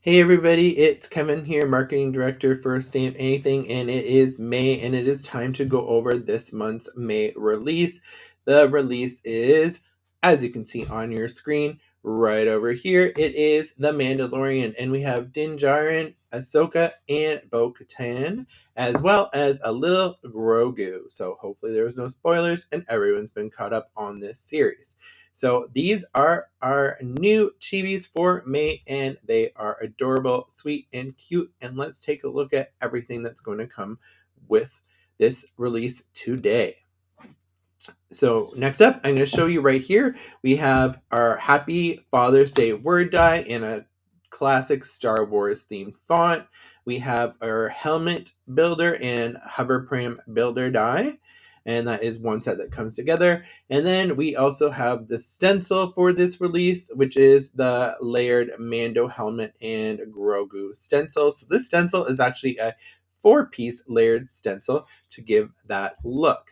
Hey everybody, it's Kevin here, Marketing Director for Stamp Anything, and it is May, and it is time to go over this month's May release. The release is, as you can see on your screen, right over here, it is The Mandalorian, and we have Din Djarin, Ahsoka, and Bo-Katan, as well as a little Grogu. So hopefully there was no spoilers, and everyone's been caught up on this series. So these are our new chibis for May, and they are adorable, sweet, and cute. And let's take a look at everything that's going to come with this release today. So next up, I'm going to show you right here, we have our Happy Father's Day word die in a classic Star Wars themed font. We have our helmet builder and hover pram builder die, and that is one set that comes together. And then we also have the stencil for this release, which is the layered Mando helmet and Grogu stencil. So this stencil is actually a 4-piece layered stencil to give that look.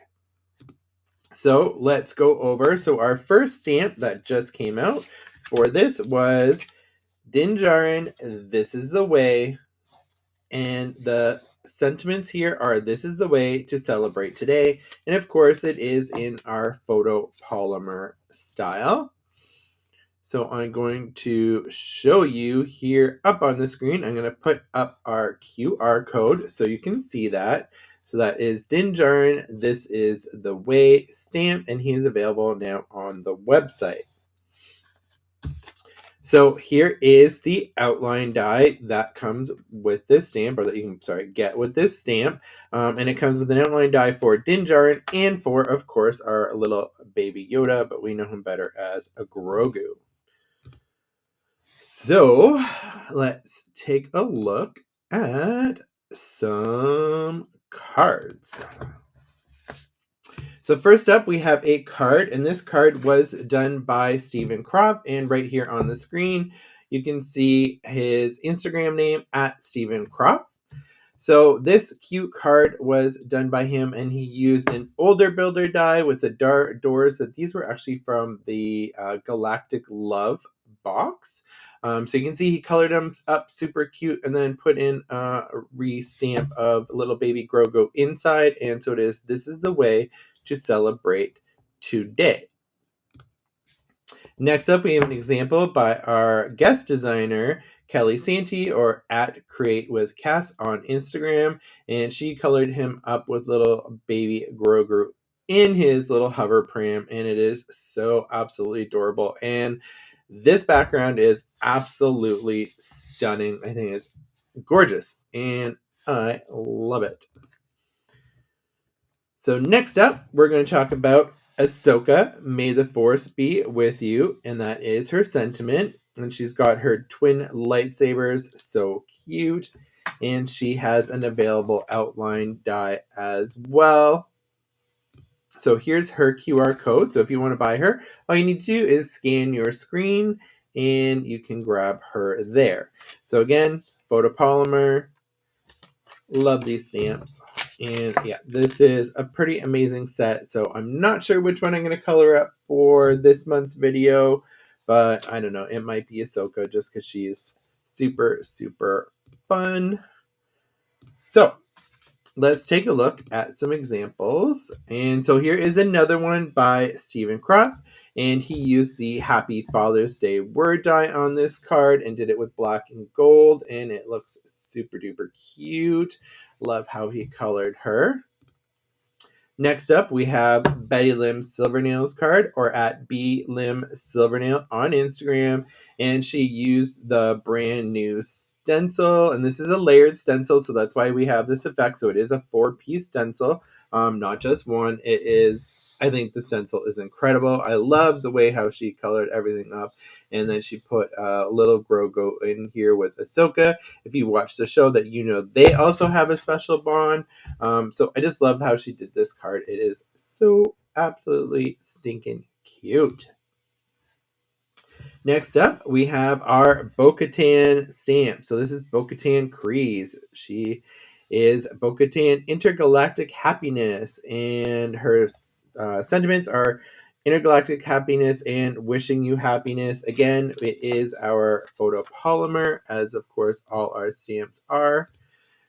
So let's go over. So our first stamp that just came out for this was Din Djarin, This Is the Way. And the sentiments here are, this is the way to celebrate today. And of course it is in our photopolymer style. So I'm going to show you here up on the screen. I'm going to put up our QR code so you can see that. So that is Din Djarin, This Is the Way stamp, and he is available now on the website. So here is the outline die that comes with this stamp, or that you can, get with this stamp. And it comes with an outline die for Din Djarin and for, of course, our little baby Yoda, but we know him better as a Grogu. So let's take a look at some cards. So first up, we have a card, and this card was done by Stephen Crop, and right here on the screen, you can see his Instagram name at Stephen Crop. So this cute card was done by him, and he used an older builder die with the doors. That these were actually from the Galactic Love box. So you can see he colored them up super cute and then put in a re-stamp of little baby Grogu inside. And so it is, this is the way to celebrate today. Next up, we have an example by our guest designer, Kelly Santee, or at Create with Cass on Instagram, and she colored him up with little baby Grogu in his little hover pram, and it is so absolutely adorable. And this background is absolutely stunning. I think it's gorgeous, and I love it. So next up, we're going to talk about Ahsoka, May the Force be with you, and that is her sentiment. And she's got her twin lightsabers, so cute. And she has an available outline die as well. So here's her QR code. So if you want to buy her, all you need to do is scan your screen and you can grab her there. So again, photopolymer, love these stamps. And yeah, this is a pretty amazing set. So I'm not sure which one I'm going to color up for this month's video, but I don't know. It might be Ahsoka just because she's super, super fun. So let's take a look at some examples. And so here is another one by Stephen Crop. And he used the Happy Father's Day word die on this card and did it with black and gold. And it looks super duper cute. Love how he colored her. Next up, we have Betty Lim Silvernails card, or at B Lim Silvernail on Instagram, and she used the brand new stencil, and this is a layered stencil, so that's why we have this effect. So it is a 4-piece stencil, not just one. It is, I think the stencil is incredible. I love the way how she colored everything up, and then she put a little Grogu in here with Ahsoka. If you watch the show, that you know they also have a special bond. So I just love how she did this card. It is so absolutely stinking cute. Next up, we have our Bo-Katan stamp. So this is Bo-Katan Kryze. She is Bo-Katan Intergalactic Happiness, and her sentiments are, Intergalactic Happiness and Wishing You Happiness. Again, it is our photopolymer, as of course all our stamps are.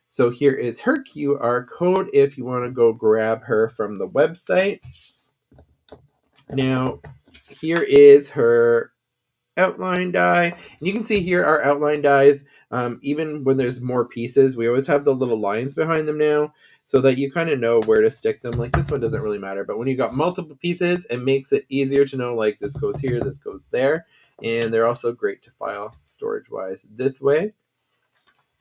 So here is her QR code if you want to go grab her from the website. Now, here is her outline die. And you can see here our outline dies, even when there's more pieces, we always have the little lines behind them now so that you kind of know where to stick them. Like this one doesn't really matter, but when you got multiple pieces, it makes it easier to know like this goes here, this goes there. And they're also great to file storage wise this way.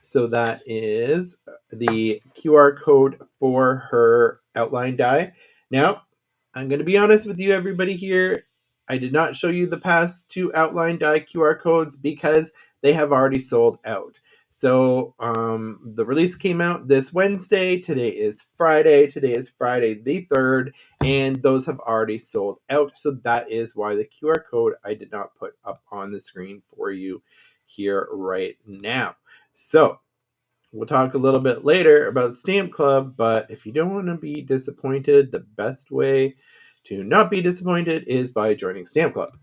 So that is the QR code for her outline die. Now, I'm going to be honest with you, everybody here. I did not show you the past two outline die QR codes because they have already sold out. So the release came out this Wednesday. Today is Friday. Today is Friday the 3rd, and those have already sold out. So that is why the QR code I did not put up on the screen for you here right now. So we'll talk a little bit later about Stamp Club, but if you don't want to be disappointed, the best way to not be disappointed is by joining Stamp Club.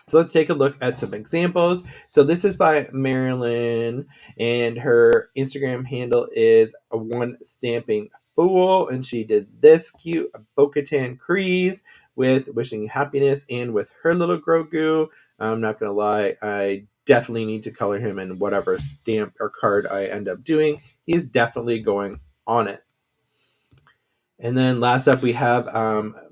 So let's take a look at some examples. So this is by Marilyn, and her Instagram handle is a one stamping fool, and she did this cute Bo-Katan crease with Wishing You Happiness and with her little Grogu. I'm not gonna lie, I definitely need to color him in whatever stamp or card I end up doing. He's definitely going on it. And then last up, we have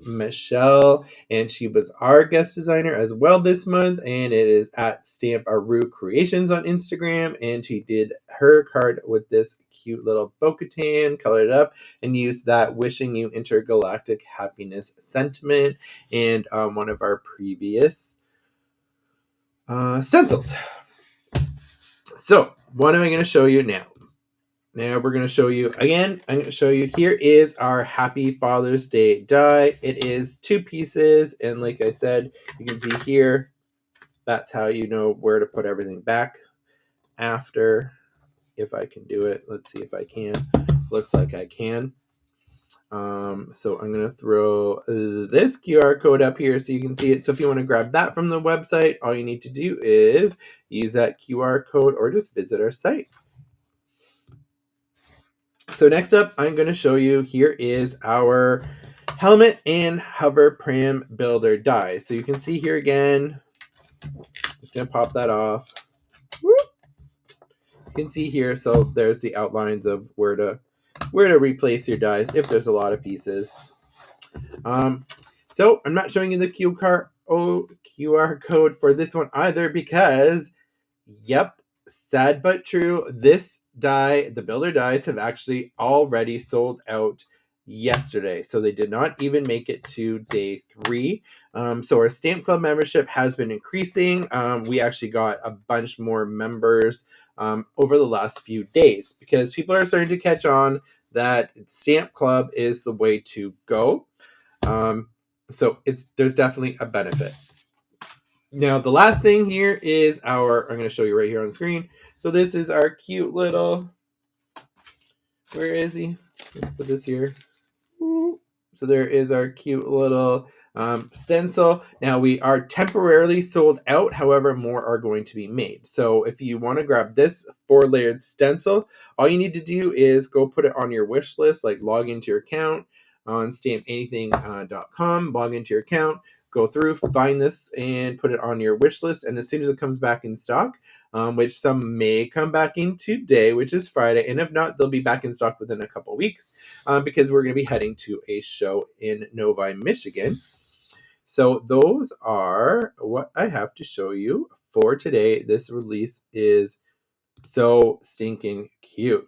Michelle, and she was our guest designer as well this month, and it is at Stamp Aru Creations on Instagram, and she did her card with this cute little Bo-Katan, colored it up, and used that Wishing You Intergalactic Happiness sentiment and one of our previous stencils. So, what am I going to show you now? Now we're going to show you, again, I'm going to show you, here is our Happy Father's Day die. It is 2 pieces, and like I said, you can see here, that's how you know where to put everything back after, if I can do it. Let's see if I can. Looks like I can. So I'm going to throw this QR code up here so you can see it. So if you want to grab that from the website, all you need to do is use that QR code or just visit our site. So next up, I'm going to show you, here is our helmet and hover pram builder die. So you can see here again, just going to pop that off. Whoop. You can see here, so there's the outlines of where to replace your dies if there's a lot of pieces. So I'm not showing you the QR code for this one either because, yep, sad but true, this die, the builder dies, have actually already sold out yesterday. So they did not even make it to day 3. So our Stamp Club membership has been increasing. We actually got a bunch more members over the last few days because people are starting to catch on that Stamp Club is the way to go. So there's definitely a benefit. Now, the last thing here is I'm going to show you right here on the screen. So this is our cute little, where is he? Let's put this here. So there is our cute little stencil. Now we are temporarily sold out. However, more are going to be made. So if you want to grab this 4-layered stencil, all you need to do is go put it on your wish list, like log into your account on stampanything.com, log into your account, go through, find this, and put it on your wish list. And as soon as it comes back in stock, which some may come back in today, which is Friday, and if not, they'll be back in stock within a couple weeks because we're going to be heading to a show in Novi, Michigan. So those are what I have to show you for today. This release is so stinking cute.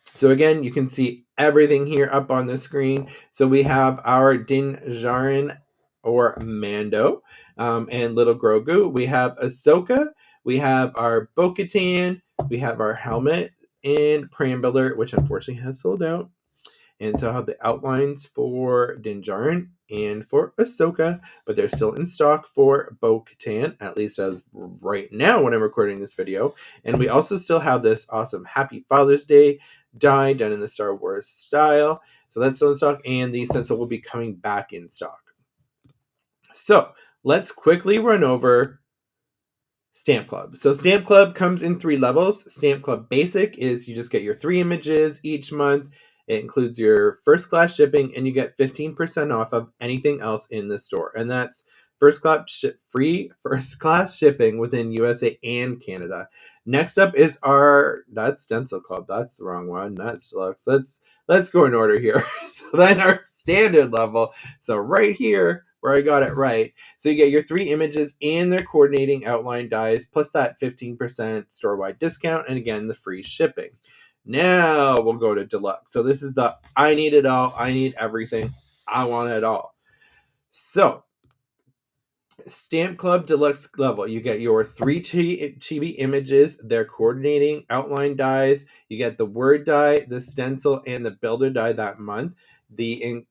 So again, you can see everything here up on the screen. So we have our Din Djarin or Mando and Little Grogu. We have Ahsoka. We have our Bo-Katan. We have our helmet and Pram Builder, which unfortunately has sold out. And so I have the outlines for Din Djarin and for Ahsoka, but they're still in stock for Bo-Katan, at least as right now when I'm recording this video. And we also still have this awesome Happy Father's Day die done in the Star Wars style. So that's still in stock, and the stencil will be coming back in stock. So let's quickly run over Stamp Club. So Stamp Club comes in 3 levels. Stamp Club Basic is you just get your 3 images each month. It includes your first class shipping, and you get 15% off of anything else in the store. And that's free first class shipping within USA and Canada. Next up is that's Stencil Club. That's the wrong one. That's deluxe. Let's go in order here. So then our standard level. So right here where I got it right. So you get your 3 images and their coordinating outline dies, plus that 15% store-wide discount, and again, the free shipping. Now we'll go to deluxe. So this is the I need it all. I need everything. I want it all. So Stamp Club Deluxe level, you get your 3 chibi images, their coordinating outline dies. You get the word die, the stencil, and the builder die that month. The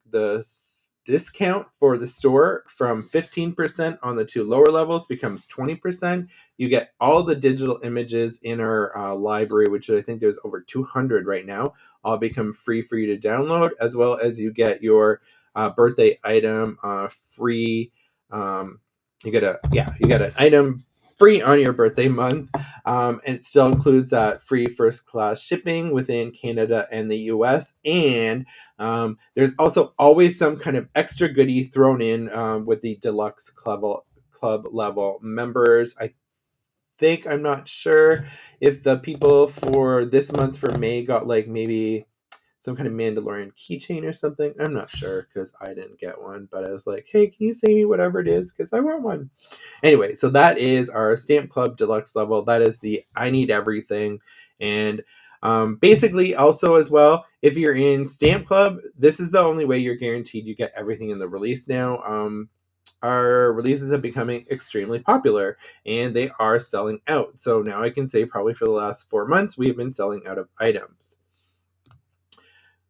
discount for the store from 15% on the 2 lower levels becomes 20%. You get all the digital images in our library, which I think there's over 200 right now, all become free for you to download, as well as you get your birthday item free. You get an item free on your birthday month, and it still includes that free first class shipping within Canada and the US. And there's also always some kind of extra goodie thrown in with the deluxe club level members. I'm not sure if the people for this month for May got like maybe some kind of Mandalorian keychain or something. I'm not sure because I didn't get one, but I was like, hey, can you send me whatever it is? Because I want one. Anyway, so that is our Stamp Club Deluxe level. That is the I need everything. And basically, also as well, if you're in Stamp Club, this is the only way you're guaranteed you get everything in the release now. Our releases are becoming extremely popular and they are selling out. So now I can say probably for the last 4 months, we've been selling out of items.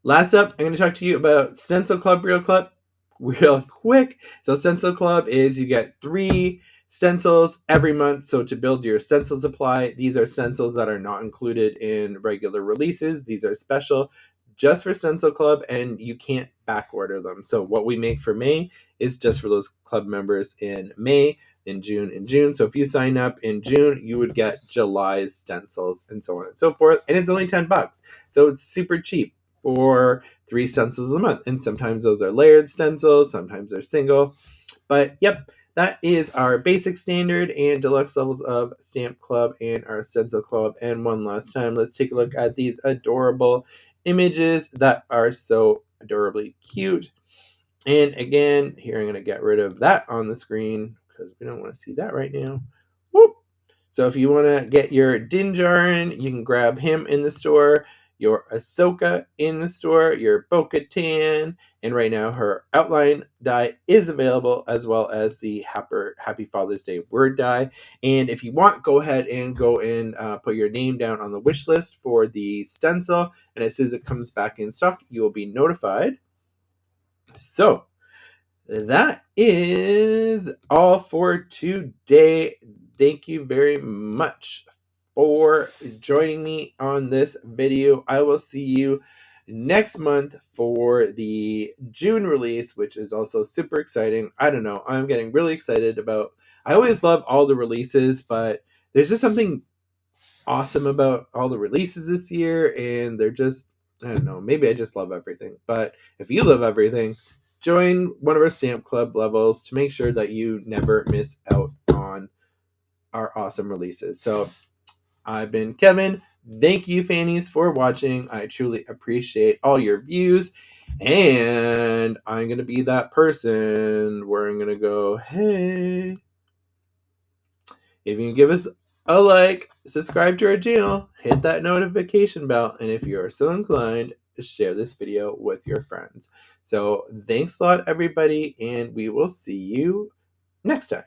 Last up, I'm going to talk to you about Stencil Club real quick. So Stencil Club is you get 3 stencils every month. So to build your stencil supply, these are stencils that are not included in regular releases. These are special just for Stencil Club, and you can't back order them. So what we make for May is just for those club members in May, in June. So if you sign up in June, you would get July's stencils and so on and so forth. And it's only $10. So it's super cheap for 3 stencils a month. And sometimes those are layered stencils, sometimes they're single. But yep, that is our basic, standard, and deluxe levels of Stamp Club and our Stencil Club. And one last time, let's take a look at these adorable images that are so adorably cute. And again, here I'm going to get rid of that on the screen because we don't want to see that right now. Whoop! So if you want to get your Din Djarin, you can grab him in the store, your Ahsoka in the store, your Bo-Katan, and right now her outline die is available, as well as the Happy Father's Day word die. And if you want, go ahead and put your name down on the wish list for the stencil, and as soon as it comes back in stock, you will be notified. So that is all for today. Thank you very much for joining me on this video. I will see you next month for the June release, which is also super exciting. I don't know. I'm getting really excited about. I always love all the releases, but there's just something awesome about all the releases this year, and they're just, I don't know, maybe I just love everything. But if you love everything, join one of our Stamp Club levels to make sure that you never miss out on our awesome releases. So I've been Kevin. Thank you, Fannies, for watching. I truly appreciate all your views. And I'm going to be that person where I'm going to go, hey, if you can give us a like, subscribe to our channel, hit that notification bell, and if you are so inclined, share this video with your friends. So thanks a lot, everybody, and we will see you next time.